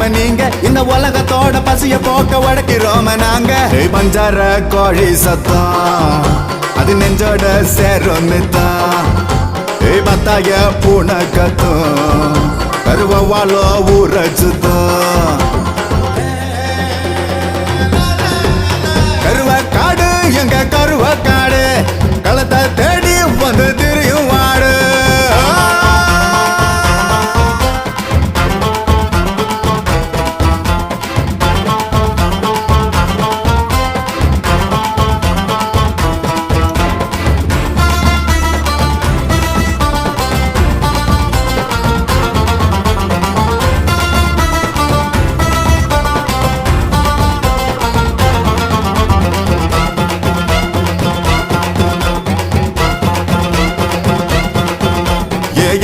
சிரிக்கலாம நீங்க இந்த உலகத்தோட பசிய போக்க உடைக்கிறோம நாங்க பஞ்சார கோழி சத்தம் அது நெஞ்சோட சேரும் தான் பத்தாய பூனை கத்தும் கருவாலோ ஊரச்சுதான் கருவக்காடு எங்க கருவக்காடு களத்தை தேடி வந்து திரியும் வாடு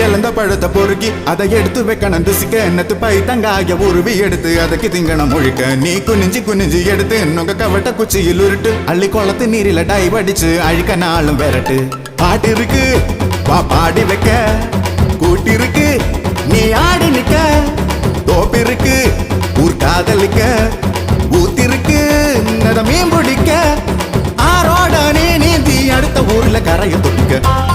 இழந்த பழத்தை பொறுக்கி அதை எடுத்து வைக்கணும் துசிக்க என்னத்து பைத்தங்காய உருவி எடுத்து அதுக்கு திங்கணும் முழிக்க நீ குனிஞ்சு குனிஞ்சு எடுத்து நுங்க கவட்ட குச்சியில் உருட்டு அள்ளி குளத்து நீரில டைவ் அடிச்சு அழிக்க நாளும் விரட்டு பாட்டு இருக்கு பாடி வைக்க கூட்டி இருக்கு நீ ஆடி நிக்க தோப்பு இருக்கு ஊர் காதலிக்க ஊத்திருக்கு மீன் பிடிக்க ஆரோட நீ நீந்தி அடுத்த ஊர்ல கரைய தொட்டிக்க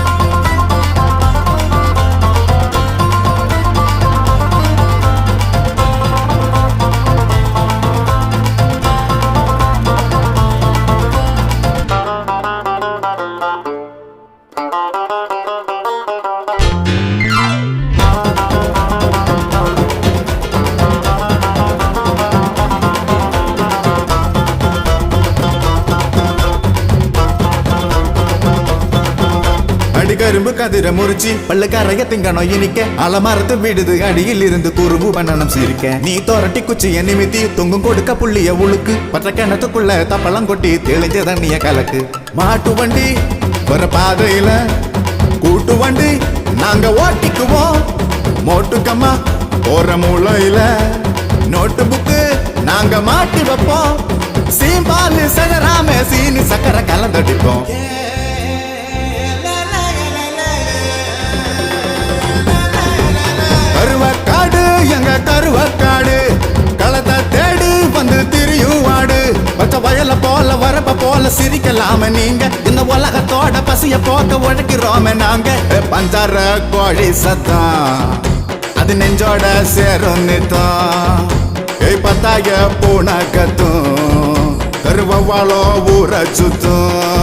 கரும்பு கதிர முறிச்சி பல்லுக்காரைய திங்கணும் இனிக்க அலமரத்து விடுது அடியில் இருந்து குறும்பு பண்ணணும் சிரிக்க நீ தோரட்டி குச்சிய நிமித்தி தொங்கும் கொடுக்க புள்ளிய உழுக்கு பற்ற கிணத்துக்குள்ள தப்பளம் கொட்டி தெளிஞ்ச தண்ணிய கலக்கு மாட்டு வண்டி வர பாதையில கூட்டு வண்டி நாங்க ஓட்டிக்குவோம் மோட்டுக்கம்மா போற மூளையில நோட்டு புக்கு நாங்க மாட்டி வைப்போம் சீம்பாலு சகராம சீனி சக்கரை கலந்தடிப்போம் கருவக்காடு எங்க கருவக்காடு களத்தை தேடி வந்து திரியும் வாடு பச்சை வயல போல வரப்ப போல சிரிக்கலாம நீங்க இந்த உலகத்தோட பசிய போக்க உழைக்கிறோம நாங்க பஞ்சார கோழி சத்தம் அது நெஞ்சோட சேரும் தான் பத்தாய பூனை கத்தும் கருவாலோ ஊரை சுத்தும்